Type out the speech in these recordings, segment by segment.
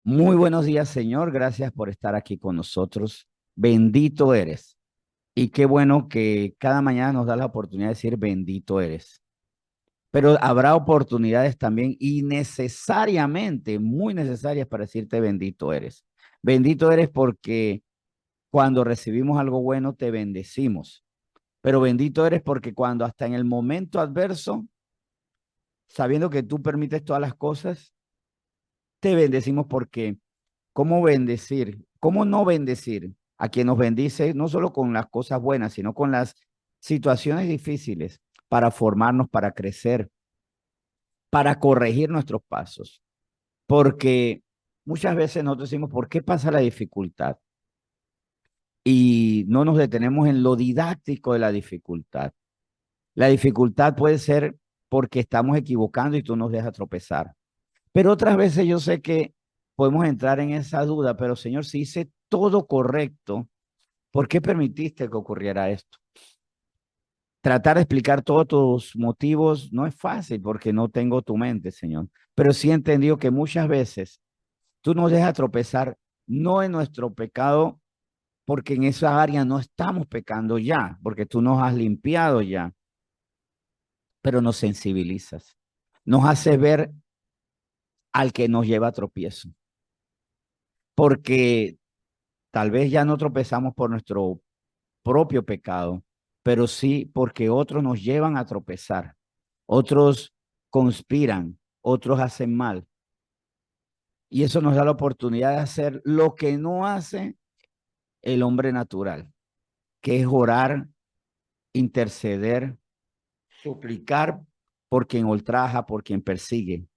Muy buenos días, Señor. Gracias por estar aquí con nosotros. Bendito eres. Y qué bueno que cada mañana nos da la oportunidad de decir bendito eres. Pero habrá oportunidades también innecesariamente, muy necesarias para decirte bendito eres. Bendito eres porque cuando recibimos algo bueno te bendecimos. Pero bendito eres porque cuando hasta en el momento adverso, sabiendo que tú permites todas las cosas, te bendecimos porque ¿cómo bendecir? ¿Cómo no bendecir a quien nos bendice no solo con las cosas buenas, sino con las situaciones difíciles para formarnos, para crecer, para corregir nuestros pasos? Porque muchas veces nosotros decimos, ¿por qué pasa la dificultad? Y no nos detenemos en lo didáctico de la dificultad. La dificultad puede ser porque estamos equivocando y tú nos dejas tropezar. Pero otras veces yo sé que podemos entrar en esa duda, pero Señor, si hice todo correcto, ¿por qué permitiste que ocurriera esto? Tratar de explicar todos tus motivos no es fácil porque no tengo tu mente, Señor. Pero sí he entendido que muchas veces tú nos dejas tropezar no en nuestro pecado, porque en esa área no estamos pecando ya, porque tú nos has limpiado ya, pero nos sensibilizas. Nos hace ver al que nos lleva a tropiezo, porque tal vez ya no tropezamos por nuestro propio pecado, pero sí porque otros nos llevan a tropezar, otros conspiran, otros hacen mal. Y eso nos da la oportunidad de hacer lo que no hace el hombre natural, que es orar, interceder, suplicar por quien ultraja, por quien persigue,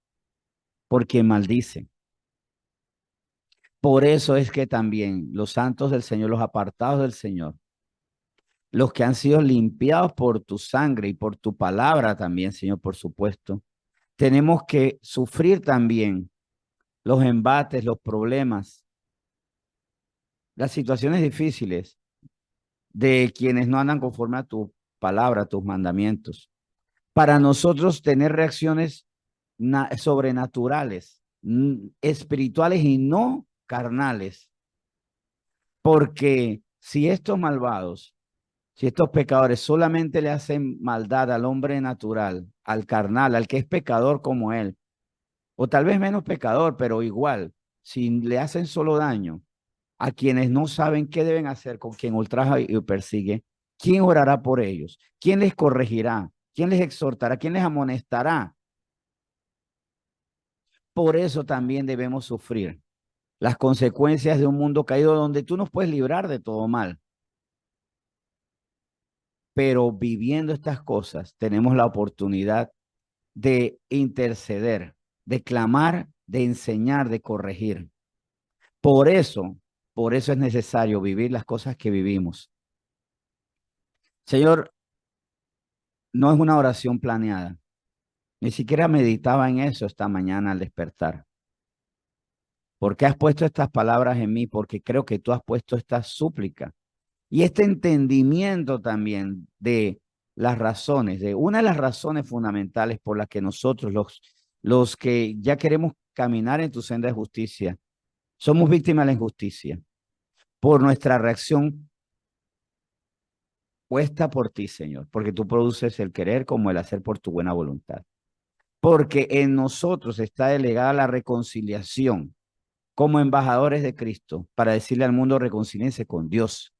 por quien maldice. Por eso es que también los santos del Señor, los apartados del Señor, los que han sido limpiados por tu sangre y por tu palabra también, Señor, por supuesto, tenemos que sufrir también los embates, los problemas, las situaciones difíciles de quienes no andan conforme a tu palabra, a tus mandamientos. Para nosotros tener reacciones sobrenaturales, espirituales y no carnales. Porque si estos malvados, si estos pecadores solamente le hacen maldad al hombre natural, al carnal, al que es pecador como él, o tal vez menos pecador, pero igual, si le hacen solo daño a quienes no saben qué deben hacer con quien ultraja y persigue, ¿quién orará por ellos? ¿Quién les corregirá? ¿Quién les exhortará? ¿Quién les amonestará? Por eso también debemos sufrir las consecuencias de un mundo caído donde tú nos puedes librar de todo mal. Pero viviendo estas cosas, tenemos la oportunidad de interceder, de clamar, de enseñar, de corregir. Por eso, por eso es necesario vivir las cosas que vivimos. Señor, no es una oración planeada. Ni siquiera meditaba en eso esta mañana al despertar. ¿Por qué has puesto estas palabras en mí? Porque creo que tú has puesto esta súplica y este entendimiento también de las razones, de una de las razones fundamentales por las que nosotros, los que ya queremos caminar en tu senda de justicia, somos víctimas de la injusticia por nuestra reacción puesta por ti, Señor, porque tú produces el querer como el hacer por tu buena voluntad. Porque en nosotros está delegada la reconciliación como embajadores de Cristo para decirle al mundo reconcíliense con Dios.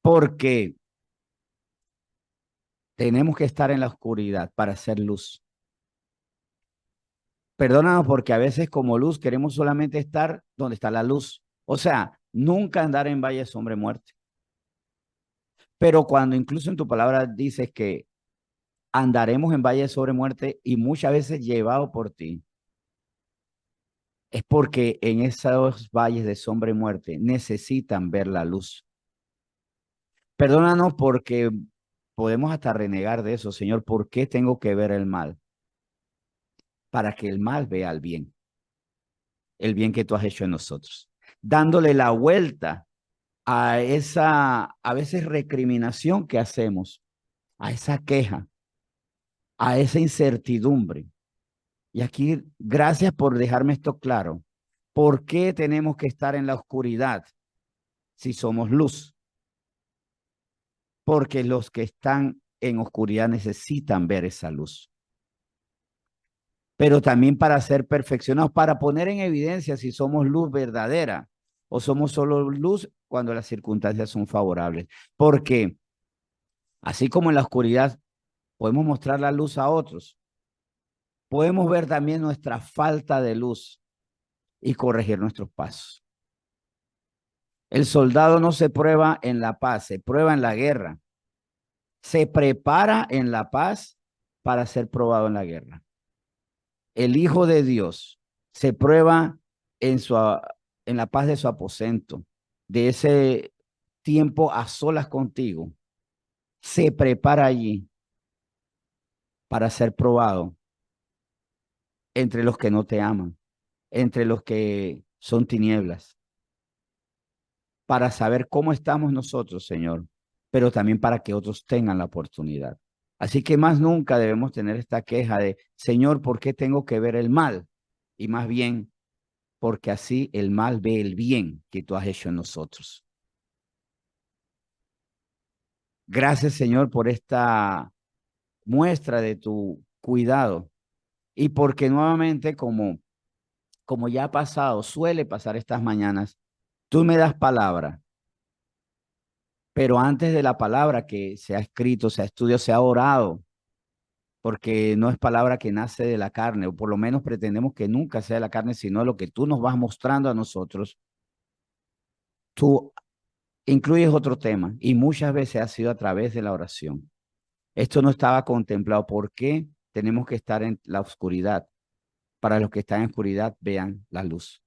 Porque tenemos que estar en la oscuridad para hacer luz. Perdónanos porque a veces como luz queremos solamente estar donde está la luz. O sea, nunca andar en valle de sombra y muerte. Pero cuando incluso en tu palabra dices que andaremos en valle de sombra y muerte y muchas veces llevado por ti, es porque en esos valles de sombra y muerte necesitan ver la luz. Perdónanos porque podemos hasta renegar de eso, Señor. ¿Por qué tengo que ver el mal? Para que el mal vea el bien que tú has hecho en nosotros. Dándole la vuelta a esa, a veces, recriminación que hacemos, a esa queja, a esa incertidumbre. Y aquí, gracias por dejarme esto claro. ¿Por qué tenemos que estar en la oscuridad si somos luz? Porque los que están en oscuridad necesitan ver esa luz. Pero también para ser perfeccionados, para poner en evidencia si somos luz verdadera o somos solo luz cuando las circunstancias son favorables. Porque así como en la oscuridad podemos mostrar la luz a otros, podemos ver también nuestra falta de luz y corregir nuestros pasos. El soldado no se prueba en la paz, se prueba en la guerra. Se prepara en la paz para ser probado en la guerra. El Hijo de Dios se prueba en, en la paz de su aposento, de ese tiempo a solas contigo. Se prepara allí para ser probado entre los que no te aman, entre los que son tinieblas, para saber cómo estamos nosotros, Señor, pero también para que otros tengan la oportunidad. Así que más nunca debemos tener esta queja de, Señor, ¿por qué tengo que ver el mal? Y más bien, porque así el mal ve el bien que tú has hecho en nosotros. Gracias, Señor, por esta muestra de tu cuidado y porque nuevamente, como ya ha pasado, suele pasar estas mañanas, tú me das palabra, pero antes de la palabra que se ha escrito, se ha estudiado, se ha orado, porque no es palabra que nace de la carne, o por lo menos pretendemos que nunca sea de la carne, sino lo que tú nos vas mostrando a nosotros. Tú incluyes otro tema y muchas veces ha sido a través de la oración. Esto no estaba contemplado. ¿Por qué tenemos que estar en la oscuridad? Para los que están en oscuridad vean la luz.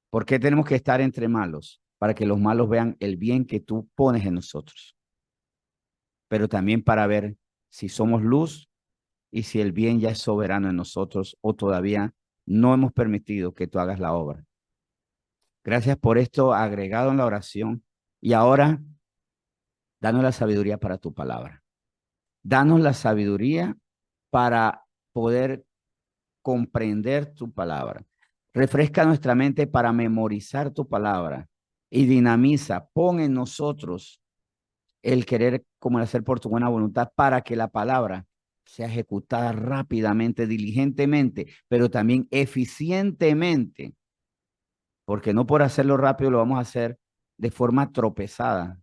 ¿Por qué tenemos que estar entre malos? Para que los malos vean el bien que tú pones en nosotros. Pero también para ver si somos luz y si el bien ya es soberano en nosotros o todavía no hemos permitido que tú hagas la obra. Gracias por esto agregado en la oración. Y ahora, danos la sabiduría para tu palabra. Danos la sabiduría para poder comprender tu palabra. Refresca nuestra mente para memorizar tu palabra y dinamiza, pon en nosotros el querer como el hacer por tu buena voluntad para que la palabra sea ejecutada rápidamente, diligentemente, pero también eficientemente, porque no por hacerlo rápido lo vamos a hacer de forma tropezada,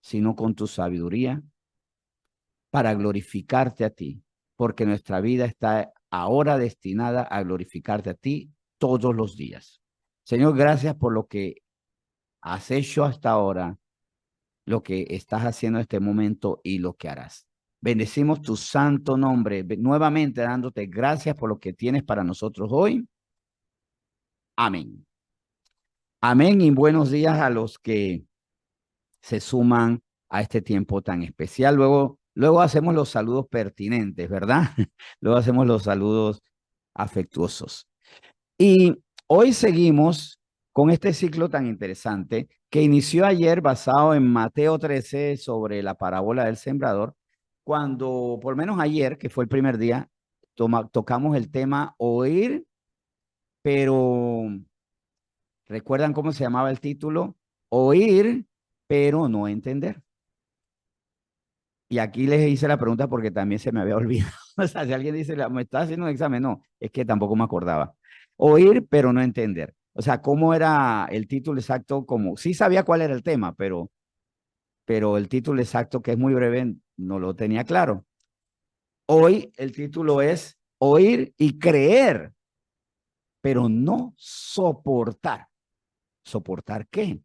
sino con tu sabiduría para glorificarte a ti, porque nuestra vida está ahora destinada a glorificarte a ti todos los días. Señor, gracias por lo que has hecho hasta ahora, lo que estás haciendo en este momento y lo que harás. Bendecimos tu santo nombre, nuevamente dándote gracias por lo que tienes para nosotros hoy. Amén. Amén y buenos días a los que se suman a este tiempo tan especial. Luego hacemos los saludos pertinentes, ¿verdad? Luego hacemos los saludos afectuosos. Y hoy seguimos con este ciclo tan interesante que inició ayer basado en Mateo 13 sobre la parábola del sembrador, cuando por lo menos ayer, que fue el primer día, tocamos el tema oír, pero ¿recuerdan cómo se llamaba el título? Oír, pero no entender. Y aquí les hice la pregunta porque también se me había olvidado. O sea, si alguien dice, me está haciendo un examen, no, es que tampoco me acordaba. Oír, pero no entender. O sea, ¿cómo era el título exacto? Como, sí sabía cuál era el tema, pero el título exacto, que es muy breve, no lo tenía claro. Hoy el título es Oír y creer, pero no soportar. ¿Soportar qué?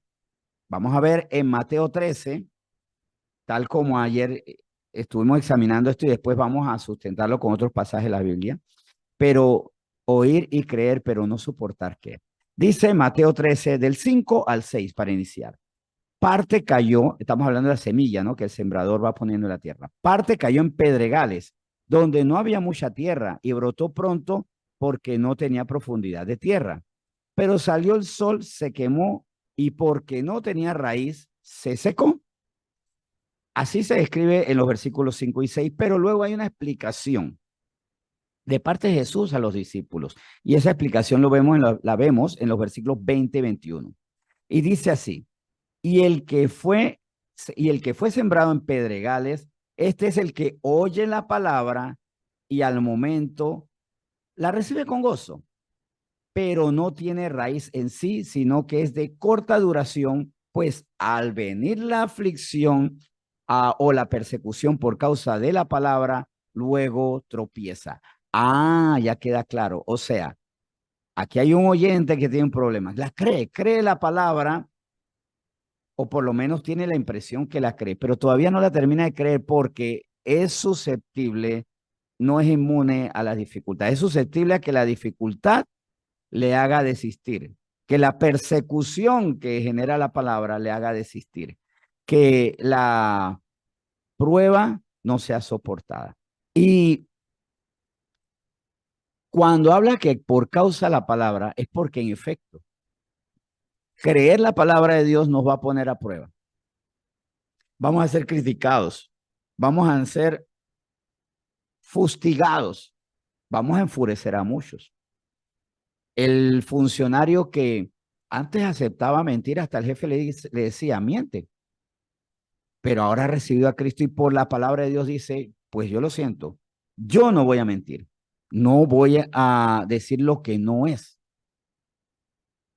Vamos a ver en Mateo 13, tal como ayer estuvimos examinando esto y después vamos a sustentarlo con otros pasajes de la Biblia, pero oír y creer, pero no soportar qué. Dice Mateo 13, del 5 al 6 para iniciar. Parte cayó, estamos hablando de la semilla, ¿no? Que el sembrador va poniendo en la tierra. Parte cayó en pedregales, donde no había mucha tierra y brotó pronto porque no tenía profundidad de tierra. Pero salió el sol, se quemó y porque no tenía raíz, se secó. Así se describe en los versículos 5 y 6, pero luego hay una explicación. de parte de Jesús a los discípulos. Y esa explicación lo vemos la vemos en los versículos 20 y 21. Y dice así, y el que fue sembrado en pedregales, este es el que oye la palabra y al momento la recibe con gozo, pero no tiene raíz en sí, sino que es de corta duración, pues al venir la aflicción o la persecución por causa de la palabra, luego tropieza. Ah, ya queda claro. O sea, aquí hay un oyente que tiene un problema. La cree la palabra, o por lo menos tiene la impresión que la cree, pero todavía no la termina de creer porque es susceptible, no es inmune a las dificultades, es susceptible a que la dificultad le haga desistir, que la persecución que genera la palabra le haga desistir, que la prueba no sea soportada. Y cuando habla que por causa de la palabra, es porque en efecto, creer la palabra de Dios nos va a poner a prueba. Vamos a ser criticados, vamos a ser fustigados, vamos a enfurecer a muchos. El funcionario que antes aceptaba mentir, hasta el jefe le decía, miente, pero ahora ha recibido a Cristo y por la palabra de Dios dice, pues yo lo siento, yo no voy a mentir, no voy a decir lo que no es.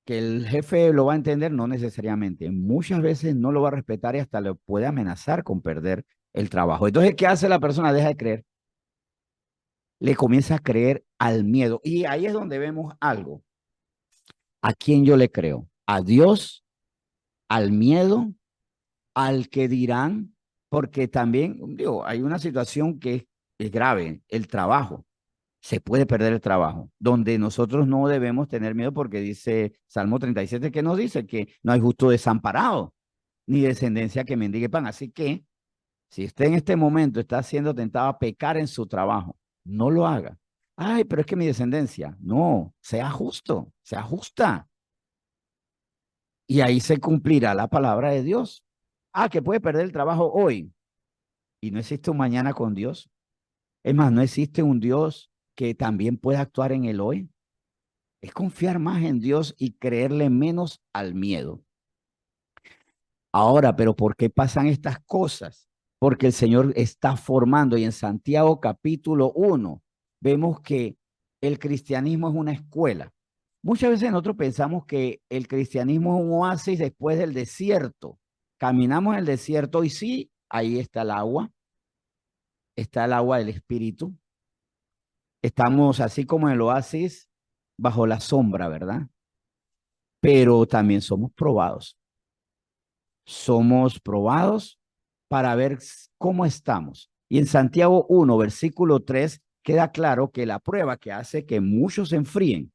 Que el jefe lo va a entender, no necesariamente. Muchas veces no lo va a respetar y hasta le puede amenazar con perder el trabajo. Entonces, ¿qué hace la persona? Deja de creer. Le comienza a creer al miedo. Y ahí es donde vemos algo. ¿A quién yo le creo? ¿A Dios? ¿Al miedo? ¿Al que dirán? Porque también, digo, hay una situación que es grave, el trabajo. Se puede perder el trabajo, donde nosotros no debemos tener miedo porque dice Salmo 37 que nos dice que no hay justo desamparado, ni descendencia que mendigue pan. Así que si usted en este momento está siendo tentado a pecar en su trabajo, no lo haga. Ay, pero es que mi descendencia, no, sea justo, sea justa. Y ahí se cumplirá la palabra de Dios. Ah, que puede perder el trabajo hoy y no existe un mañana con Dios. Es más, no existe un Dios que también pueda actuar en el hoy. Es confiar más en Dios y creerle menos al miedo. Ahora, pero ¿por qué pasan estas cosas? Porque el Señor está formando y en Santiago capítulo 1 vemos que el cristianismo es una escuela. Muchas veces nosotros pensamos que el cristianismo es un oasis después del desierto. Caminamos en el desierto y sí, ahí está el agua del Espíritu. Estamos así como en el oasis bajo la sombra, ¿verdad? Pero también somos probados. Somos probados para ver cómo estamos. Y en Santiago 1, versículo 3, queda claro que la prueba que hace que muchos se enfríen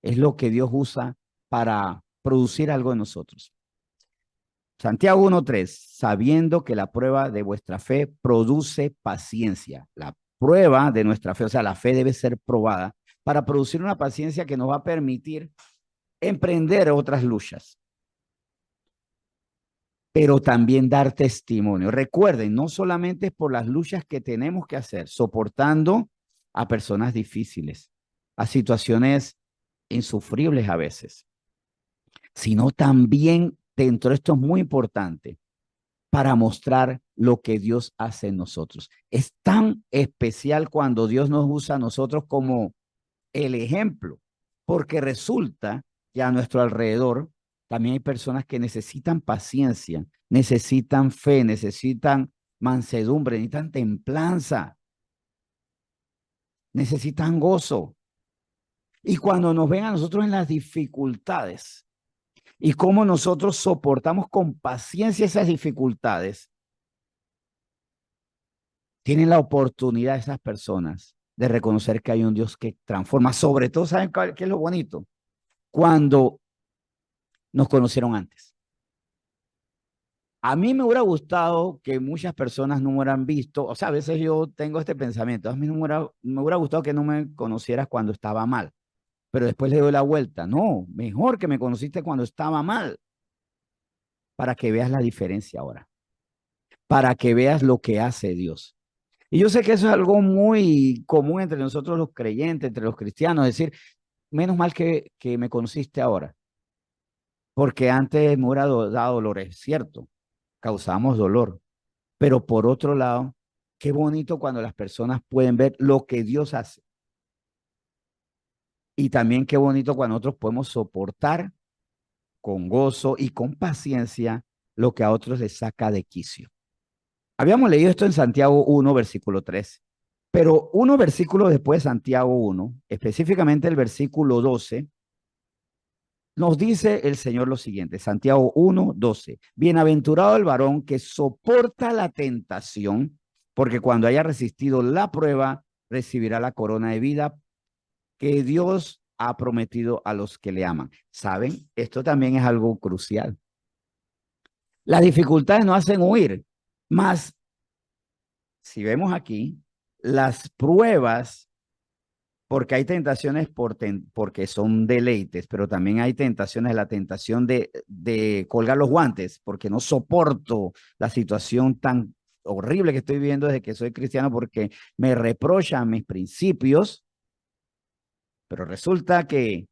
es lo que Dios usa para producir algo en nosotros. Santiago 1:3, sabiendo que la prueba de vuestra fe produce paciencia. La prueba de nuestra fe, o sea, la fe debe ser probada para producir una paciencia que nos va a permitir emprender otras luchas, pero también dar testimonio. Recuerden, no solamente por las luchas que tenemos que hacer, soportando a personas difíciles, a situaciones insufribles a veces, sino también dentro de esto es muy importante para mostrar lo que Dios hace en nosotros. Es tan especial cuando Dios nos usa a nosotros como el ejemplo, porque resulta que a nuestro alrededor también hay personas que necesitan paciencia, necesitan fe, necesitan mansedumbre, necesitan templanza, necesitan gozo. Y cuando nos ven a nosotros en las dificultades y cómo nosotros soportamos con paciencia esas dificultades, tienen la oportunidad esas personas de reconocer que hay un Dios que transforma. Sobre todo, ¿saben qué es lo bonito? Cuando nos conocieron antes. A mí me hubiera gustado que muchas personas no me hubieran visto, o sea, a veces yo tengo este pensamiento, a mí me hubiera gustado que no me conocieras cuando estaba mal, pero después le doy la vuelta. No, mejor que me conociste cuando estaba mal, para que veas la diferencia ahora, para que veas lo que hace Dios. Y yo sé que eso es algo muy común entre nosotros los creyentes, entre los cristianos, decir, menos mal que me conociste ahora, porque antes me hubiera dado dolor, es cierto, causamos dolor, pero por otro lado, qué bonito cuando las personas pueden ver lo que Dios hace. Y también qué bonito cuando nosotros podemos soportar con gozo y con paciencia lo que a otros les saca de quicio. Habíamos leído esto en Santiago 1, versículo 3, pero uno versículo después de Santiago 1, específicamente el versículo 12, nos dice el Señor lo siguiente, Santiago 1, 12, bienaventurado el varón que soporta la tentación, porque cuando haya resistido la prueba, recibirá la corona de vida que Dios ha prometido a los que le aman. ¿Saben? Esto también es algo crucial. Las dificultades nos hacen huir, más si vemos aquí, las pruebas, porque hay tentaciones porque son deleites, pero también hay tentaciones, la tentación de colgar los guantes, porque no soporto la situación tan horrible que estoy viviendo desde que soy cristiano, porque me reprochan mis principios, pero resulta que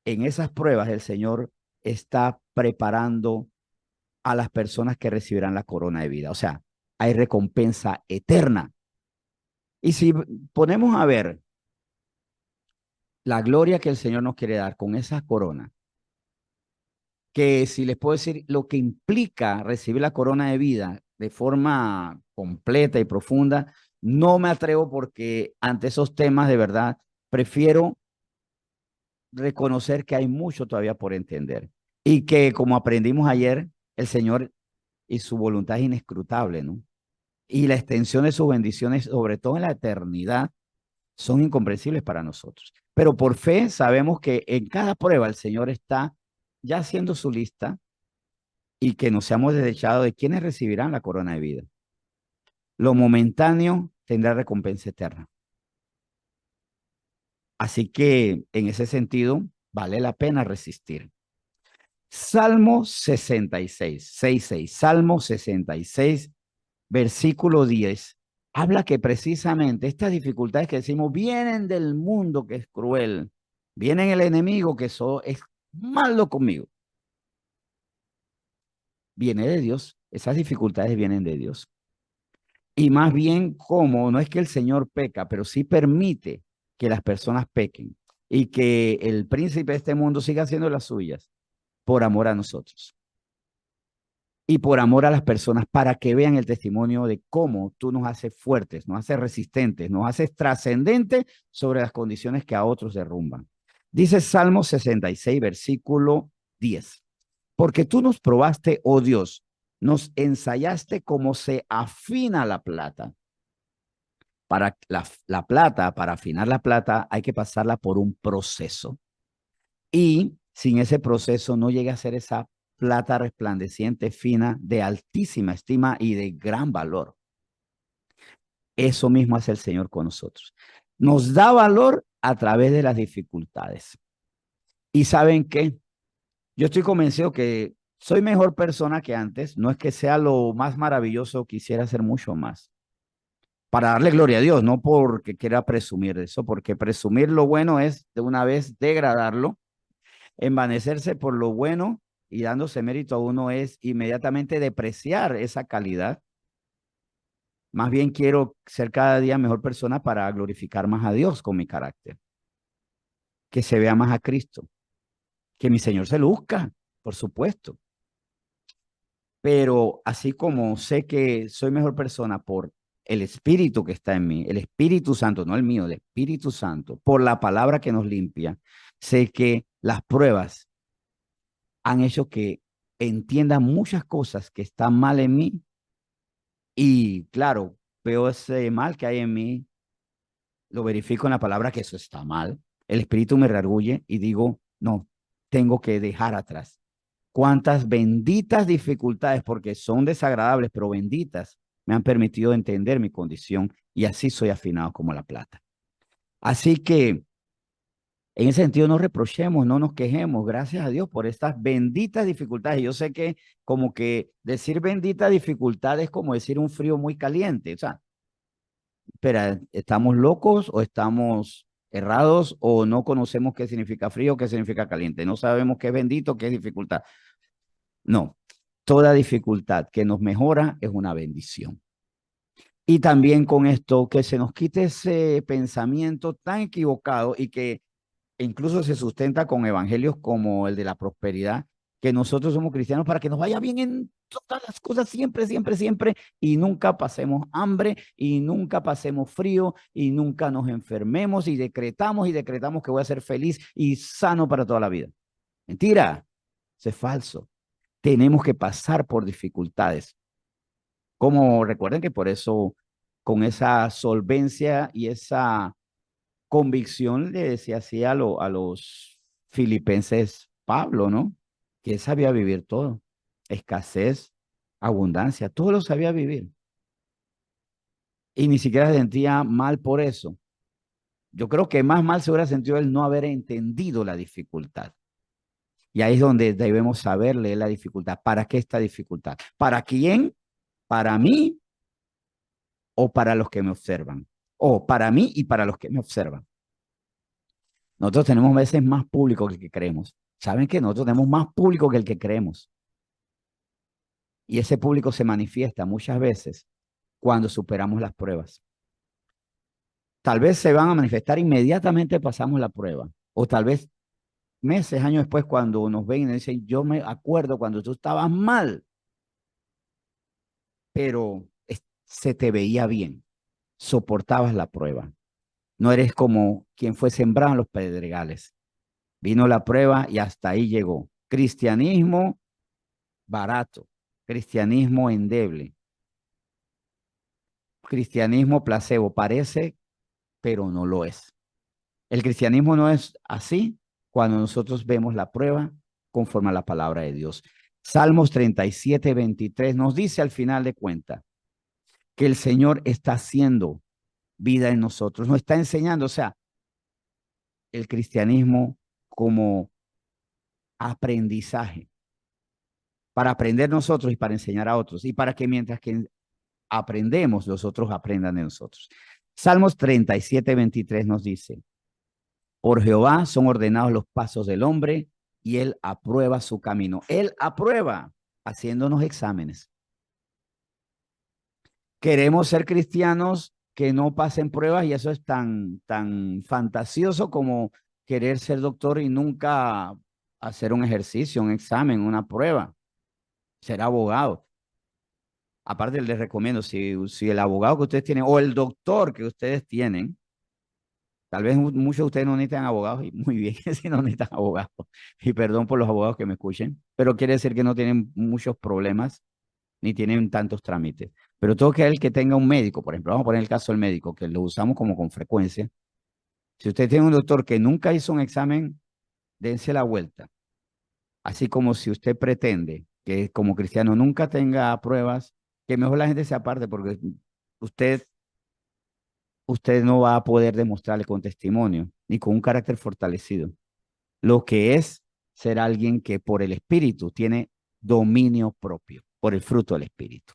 en esas pruebas el Señor está preparando a las personas que recibirán la corona de vida. O sea, hay recompensa eterna. Y si ponemos a ver la gloria que el Señor nos quiere dar con esa corona, que si les puedo decir lo que implica recibir la corona de vida de forma completa y profunda, no me atrevo porque ante esos temas de verdad prefiero reconocer que hay mucho todavía por entender y que como aprendimos ayer, el Señor y su voluntad es inescrutable, ¿no? Y la extensión de sus bendiciones, sobre todo en la eternidad, son incomprensibles para nosotros. Pero por fe sabemos que en cada prueba el Señor está ya haciendo su lista y que nos seamos desechados de quienes recibirán la corona de vida. Lo momentáneo tendrá recompensa eterna. Así que en ese sentido, vale la pena resistir. Salmo 66, 6, Salmo 66, versículo 10, habla que precisamente estas dificultades que decimos vienen del mundo que es cruel, vienen el enemigo que es malo conmigo, viene de Dios, esas dificultades vienen de Dios. Y más bien como no es que el Señor peca, pero sí permite que las personas pequen y que el príncipe de este mundo siga haciendo las suyas por amor a nosotros y por amor a las personas para que vean el testimonio de cómo tú nos haces fuertes, nos haces resistentes, nos haces trascendentes sobre las condiciones que a otros derrumban. Dice Salmo 66, versículo 10. Porque tú nos probaste, oh Dios, nos ensayaste como se afina la plata. Para la plata, para afinar la plata, hay que pasarla por un proceso. Y sin ese proceso no llega a ser esa plata resplandeciente, fina, de altísima estima y de gran valor. Eso mismo hace el Señor con nosotros. Nos da valor a través de las dificultades. ¿Y saben qué? Yo estoy convencido que soy mejor persona que antes. No es que sea lo más maravilloso, quisiera ser mucho más. Para darle gloria a Dios, no porque quiera presumir de eso, porque presumir lo bueno es de una vez degradarlo. Envanecerse por lo bueno y dándose mérito a uno es inmediatamente depreciar esa calidad. Más bien quiero ser cada día mejor persona para glorificar más a Dios con mi carácter, que se vea más a Cristo, que mi Señor se luzca, por supuesto. Pero así como sé que soy mejor persona por el Espíritu que está en mí, el Espíritu Santo, no el mío, el Espíritu Santo, por la palabra que nos limpia, sé que las pruebas han hecho que entienda muchas cosas que están mal en mí y claro, veo ese mal que hay en mí, lo verifico en la palabra que eso está mal, el espíritu me rearguye y digo, no, tengo que dejar atrás. Cuántas benditas dificultades, porque son desagradables, pero benditas, me han permitido entender mi condición y así soy afinado como la plata. Así que en ese sentido, no reprochemos, no nos quejemos, gracias a Dios por estas benditas dificultades. Yo sé que como que decir bendita dificultad es como decir un frío muy caliente, o sea, espera, ¿estamos locos o estamos errados o no conocemos qué significa frío, qué significa caliente? No sabemos qué es bendito, qué es dificultad. No, toda dificultad que nos mejora es una bendición. Y también con esto, que se nos quite ese pensamiento tan equivocado y que incluso se sustenta con evangelios como el de la prosperidad, que nosotros somos cristianos para que nos vaya bien en todas las cosas siempre, siempre, siempre, y nunca pasemos hambre, y nunca pasemos frío, y nunca nos enfermemos, y decretamos que voy a ser feliz y sano para toda la vida. Mentira, eso es falso. Tenemos que pasar por dificultades. Como recuerden que por eso, con esa solvencia y esa convicción le decía así a los filipenses Pablo, ¿no? Que él sabía vivir todo. Escasez, abundancia, todo lo sabía vivir. Y ni siquiera se sentía mal por eso. Yo creo que más mal se hubiera sentido el no haber entendido la dificultad. Y ahí es donde debemos saber leer la dificultad. ¿Para qué esta dificultad? ¿Para quién? ¿Para mí o para los que me observan? O para mí y para los que me observan. Nosotros tenemos a veces más público que el que creemos. ¿Saben que nosotros tenemos más público que el que creemos? Y ese público se manifiesta muchas veces cuando superamos las pruebas. Tal vez se van a manifestar inmediatamente pasamos la prueba. O tal vez meses, años después, cuando nos ven y nos dicen, yo me acuerdo cuando tú estabas mal, pero se te veía bien, soportabas la prueba. No eres como quien fue sembrado en los pedregales. Vino la prueba y hasta ahí llegó. Cristianismo barato, cristianismo endeble, cristianismo placebo, parece, pero no lo es. El cristianismo no es así cuando nosotros vemos la prueba conforme a la palabra de Dios. Salmos 37:23 nos dice al final de cuentas que el Señor está haciendo vida en nosotros, nos está enseñando, o sea, el cristianismo como aprendizaje, para aprender nosotros y para enseñar a otros, y para que mientras que aprendemos, los otros aprendan de nosotros. Salmos 37:23 nos dice, por Jehová son ordenados los pasos del hombre y él aprueba su camino. Él aprueba haciéndonos exámenes. Queremos ser cristianos que no pasen pruebas y eso es tan fantasioso como querer ser doctor y nunca hacer un ejercicio, un examen, una prueba, ser abogado. Aparte, les recomiendo, si el abogado que ustedes tienen o el doctor que ustedes tienen, tal vez muchos de ustedes no necesitan abogados y muy bien si no necesitan abogados. Y perdón por los abogados que me escuchen, pero quiere decir que no tienen muchos problemas ni tienen tantos trámites. Pero todo aquel que tenga un médico, por ejemplo, vamos a poner el caso del médico, que lo usamos como con frecuencia. Si usted tiene un doctor que nunca hizo un examen, dense la vuelta. Así como si usted pretende que como cristiano nunca tenga pruebas, que mejor la gente se aparte porque usted usted no va a poder demostrarle con testimonio ni con un carácter fortalecido. Lo que es ser alguien que por el Espíritu tiene dominio propio, por el fruto del Espíritu.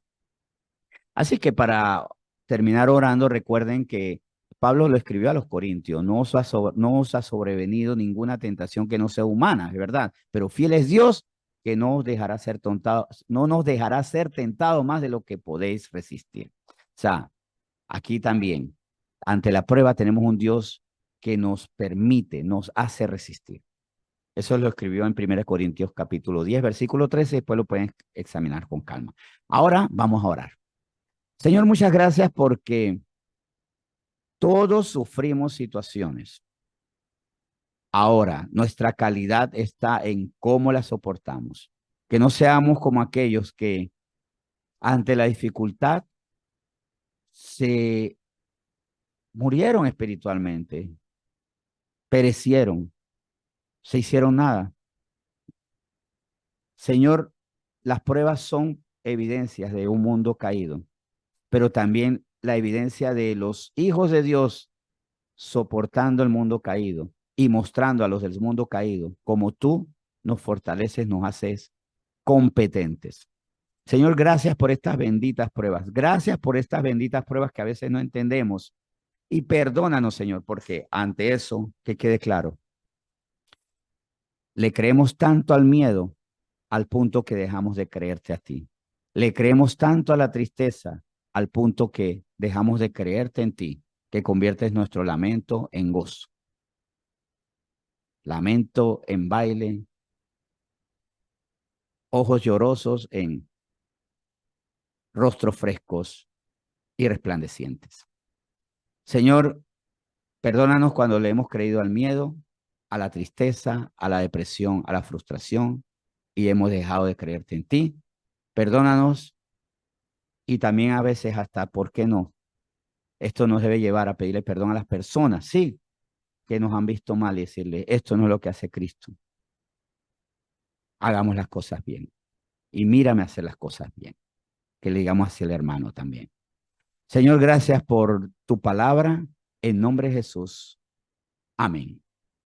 Así que para terminar orando, recuerden que Pablo lo escribió a los Corintios, no os ha sobrevenido ninguna tentación que no sea humana, es verdad, pero fiel es Dios que no os dejará ser tentados, no nos dejará ser tentados más de lo que podéis resistir. O sea, aquí también, ante la prueba tenemos un Dios que nos permite, nos hace resistir. Eso lo escribió en 1 Corintios capítulo 10, versículo 13, después lo pueden examinar con calma. Ahora vamos a orar. Señor, muchas gracias porque todos sufrimos situaciones. Ahora, nuestra calidad está en cómo las soportamos. Que no seamos como aquellos que ante la dificultad se murieron espiritualmente, perecieron, se hicieron nada. Señor, las pruebas son evidencias de un mundo caído, pero también la evidencia de los hijos de Dios soportando el mundo caído y mostrando a los del mundo caído como tú nos fortaleces, nos haces competentes. Señor, gracias por estas benditas pruebas. Gracias por estas benditas pruebas que a veces no entendemos. Y perdónanos, Señor, porque ante eso, que quede claro, le creemos tanto al miedo al punto que dejamos de creerte a ti. Le creemos tanto a la tristeza al punto que dejamos de creerte en ti, que conviertes nuestro lamento en gozo, lamento en baile, ojos llorosos en rostros frescos y resplandecientes. Señor, perdónanos cuando le hemos creído al miedo, a la tristeza, a la depresión, a la frustración y hemos dejado de creerte en ti. Perdónanos y también a veces hasta, ¿por qué no? Esto nos debe llevar a pedirle perdón a las personas, sí, que nos han visto mal y decirle, esto no es lo que hace Cristo. Hagamos las cosas bien. Y mírame a hacer las cosas bien. Que le digamos así al hermano también. Señor, gracias por tu palabra. En nombre de Jesús. Amén.